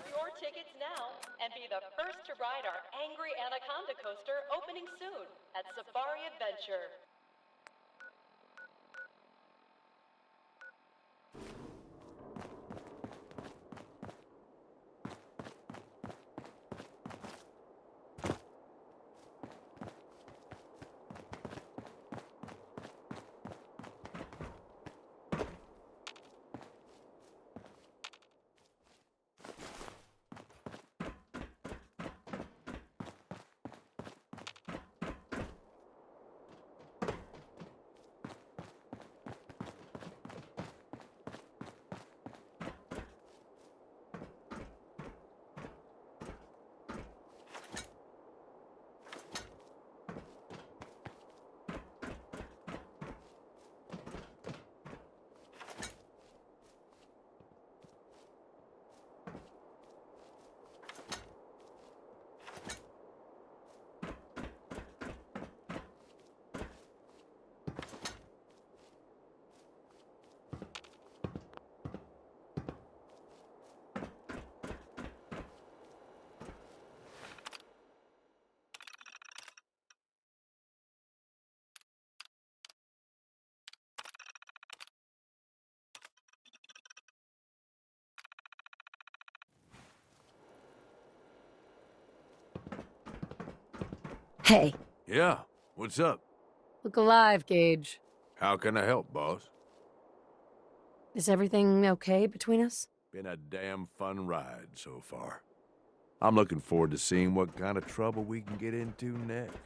Reserve your tickets now and be the first to ride our Angry Anaconda coaster opening soon at Safari Adventure. Hey, Yeah, what's up? look alive, Gage. How can I help, boss? Is everything okay between us? Been a damn fun ride so far. I'm looking forward to seeing what kind of trouble we can get into next.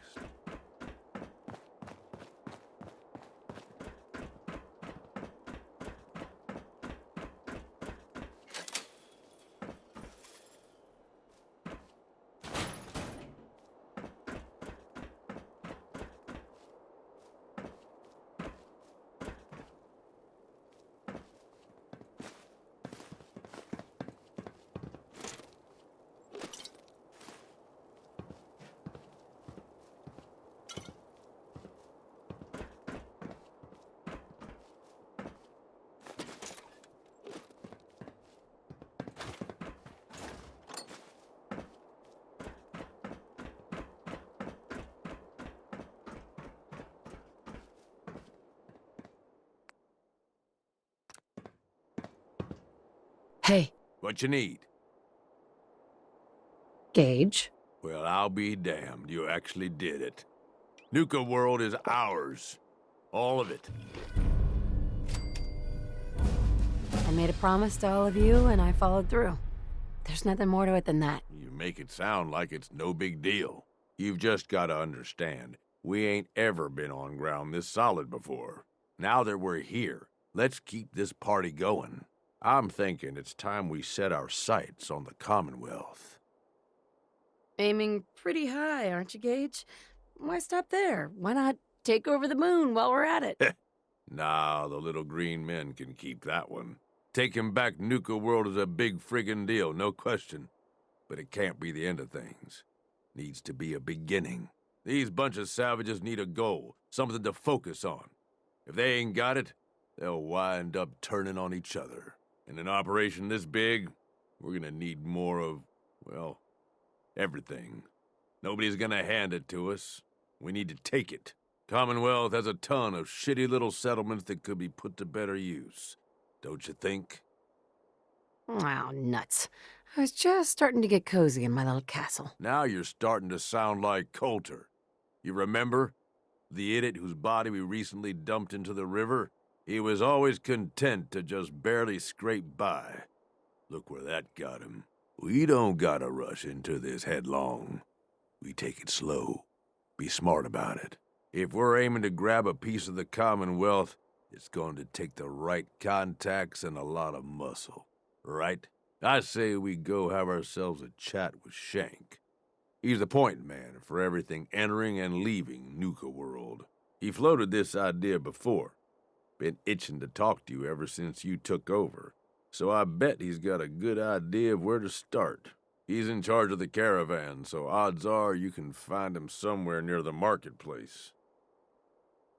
Hey, What you need? Gage. Well, I'll be damned, you actually did it. Nuka World is ours. All of it. I made a promise to all of you, and I followed through. There's nothing more to it than that. You make it sound like it's no big deal. You've just gotta understand, we ain't ever been on ground this solid before. Now that we're here, let's keep this party going. I'm thinking it's time we set our sights on the Commonwealth. Aiming pretty high, aren't you, Gage? Why stop there? Why not take over the moon while we're at it? Nah, the little green men can keep that one. Taking back Nuka World is a big friggin' deal, no question. But it can't be the end of things. Needs to be a beginning. These bunch of savages need a goal, something to focus on. If they ain't got it, they'll wind up turning on each other. In an operation this big, we're gonna need more of, well, everything. Nobody's gonna hand it to us. We need to take it. Commonwealth has a ton of shitty little settlements that could be put to better use. Don't you think? Wow, nuts. I was just starting to get cozy in my little castle. Now you're starting to sound like Coulter. You remember? The idiot whose body we recently dumped into the river? He was always content to just barely scrape by. Look where that got him. We don't gotta rush into this headlong. We take it slow. Be smart about it. If we're aiming to grab a piece of the Commonwealth, it's going to take the right contacts and a lot of muscle. Right? I say we go have ourselves a chat with Shenk. He's the point man for everything entering and leaving Nuka World. He floated this idea before. Been itching to talk to you ever since you took over. So I bet he's got a good idea of where to start. He's in charge of the caravan, so odds are you can find him somewhere near the marketplace.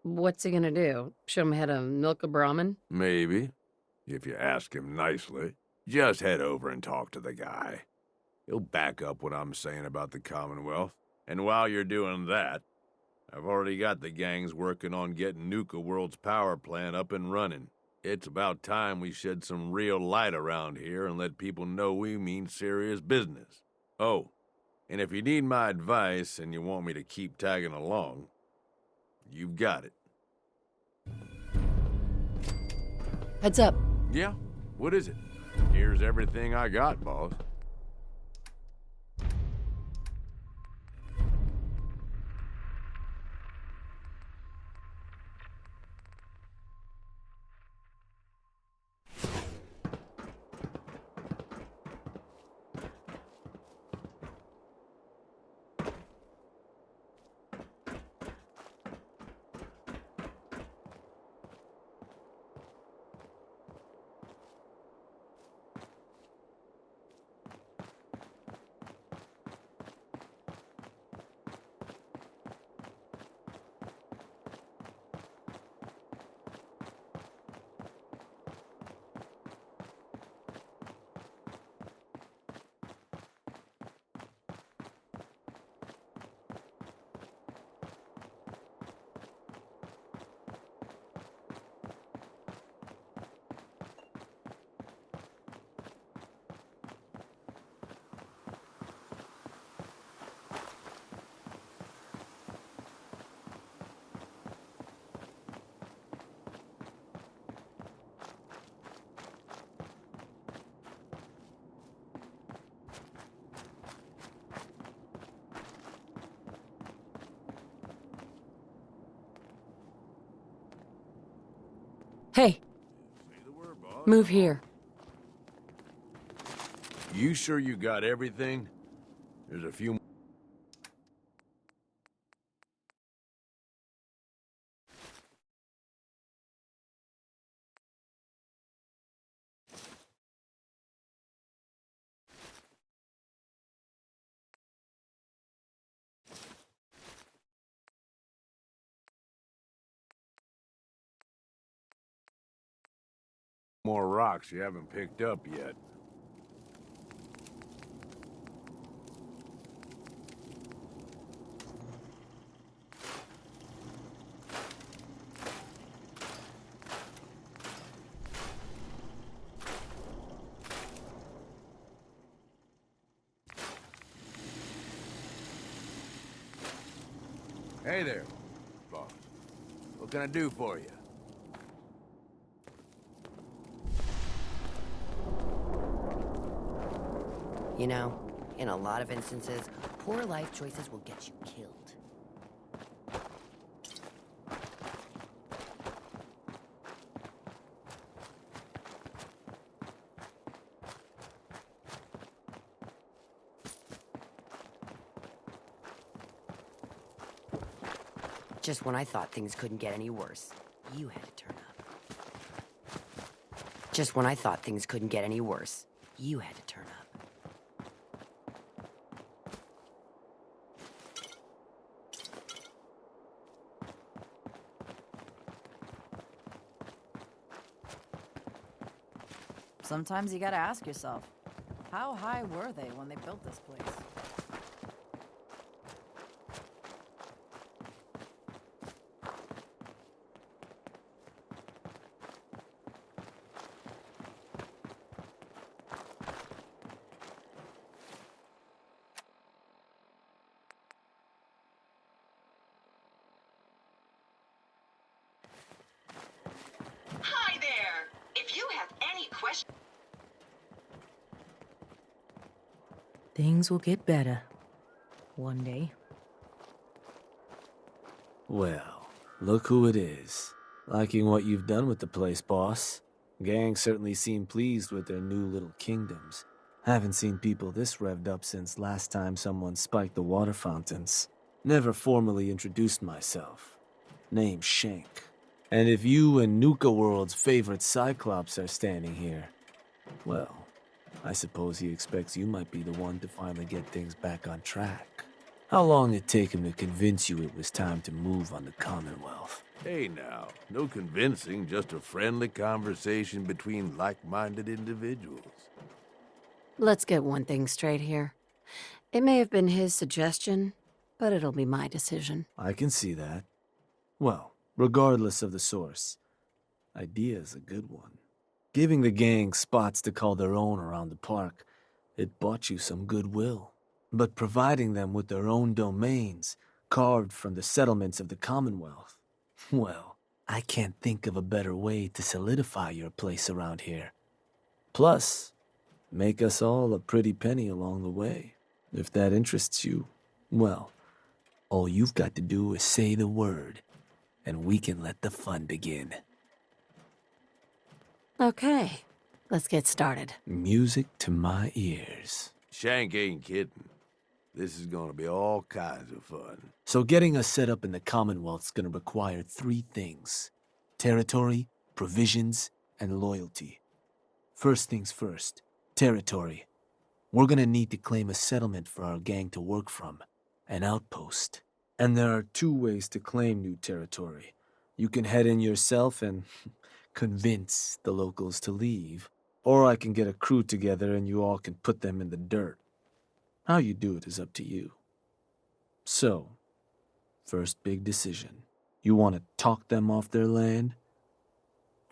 What's he gonna do? Show me how to milk a Brahmin? Maybe, if you ask him nicely. Just head over and talk to the guy. He'll back up what I'm saying about the Commonwealth. And while you're doing that, I've already got the gangs working on getting Nuka World's power plant up and running. It's about time we shed some real light around here and let people know we mean serious business. Oh, and if you need my advice and you want me to keep tagging along, you've got it. Heads up. Yeah? What is it? Here's everything I got, boss. Hey, Say the word, boss. move here. You sure you got everything? There's a few more rocks you haven't picked up yet. Hey there, boss. What can I do for you? You know, in a lot of instances, poor life choices will get you killed. Just when I thought things couldn't get any worse, you had to turn up. Just when I thought things couldn't get any worse, you had to turn up. Sometimes you gotta ask yourself, how high were they when they built this place? Hi there. If you have any questions... Things will get better. One day. Well, look who it is. Liking what you've done with the place, boss. Gang certainly seem pleased with their new little kingdoms. Haven't seen people this revved up since last time someone spiked the water fountains. Never formally introduced myself. Name's Shenk. And if you and Nuka World's favorite Cyclops are standing here, well, I suppose he expects you might be the one to finally get things back on track. How long did it take him to convince you it was time to move on the Commonwealth? Hey now, no convincing, just a friendly conversation between like-minded individuals. Let's get one thing straight here. It may have been his suggestion, but it'll be my decision. I can see that. Well, regardless of the source, idea's a good one. Giving the gang spots to call their own around the park, it bought you some goodwill. But providing them with their own domains, carved from the settlements of the Commonwealth, well, I can't think of a better way to solidify your place around here. Plus, make us all a pretty penny along the way. If that interests you, well, all you've got to do is say the word, and we can let the fun begin. Okay, let's get started. Music to my ears. Shenk ain't kidding. This is gonna be all kinds of fun. So getting us set up in the Commonwealth's gonna require 3 things: territory, provisions, and loyalty. First things first, territory. We're gonna need to claim a settlement for our gang to work from, an outpost. And there are 2 ways to claim new territory. You can head in yourself and convince the locals to leave, or I can get a crew together and you all can put them in the dirt. How you do it is up to you. So, first big decision. You want to talk them off their land,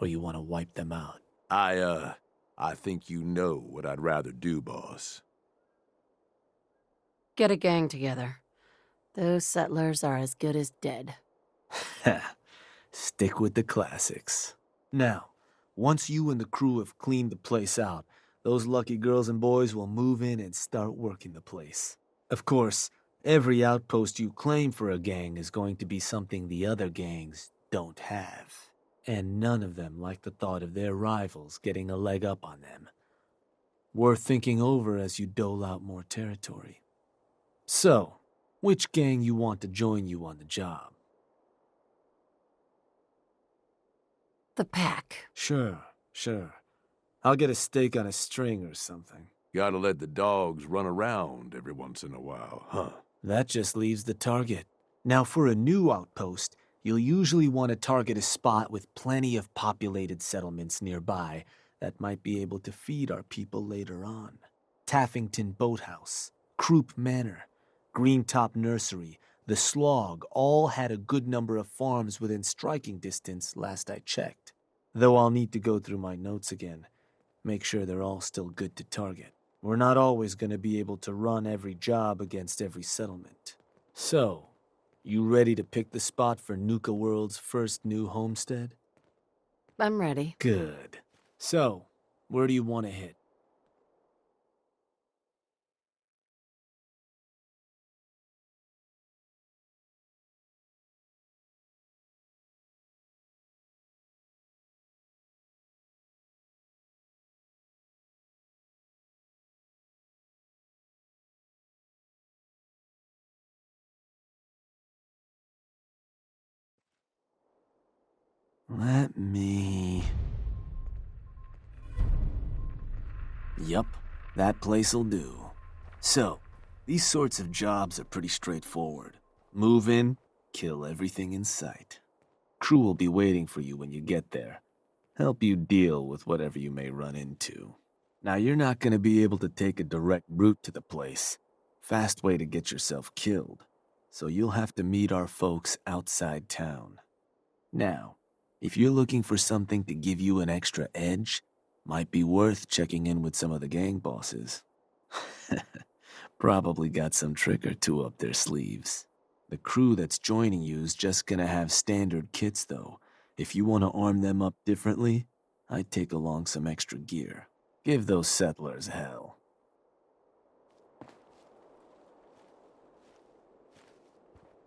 or you want to wipe them out? I think you know what I'd rather do, boss. Get a gang together. Those settlers are as good as dead. Ha! Stick with the classics. Now, once you and the crew have cleaned the place out, those lucky girls and boys will move in and start working the place. Of course, every outpost you claim for a gang is going to be something the other gangs don't have. And none of them like the thought of their rivals getting a leg up on them. Worth thinking over as you dole out more territory. So, which gang you want to join you on the job? The pack. Sure. I'll get a steak on a string or something. Gotta let the dogs run around every once in a while, huh? That just leaves the target. Now, for a new outpost, you'll usually want to target a spot with plenty of populated settlements nearby that might be able to feed our people later on. Taffington Boathouse, Croup Manor, Greentop Nursery, the Slog all had a good number of farms within striking distance last I checked. Though I'll need to go through my notes again, make sure they're all still good to target. We're not always going to be able to run every job against every settlement. So, you ready to pick the spot for Nuka World's first new homestead? I'm ready. Good. So, where do you want to hit? Let me... Yup, that place'll do. So, these sorts of jobs are pretty straightforward. Move in, kill everything in sight. Crew will be waiting for you when you get there. Help you deal with whatever you may run into. Now, you're not gonna be able to take a direct route to the place. Fast way to get yourself killed. So you'll have to meet our folks outside town. Now, if you're looking for something to give you an extra edge, might be worth checking in with some of the gang bosses. Probably got some trick or two up their sleeves. The crew that's joining you's just gonna have standard kits though. If you want to arm them up differently, I'd take along some extra gear. Give those settlers hell.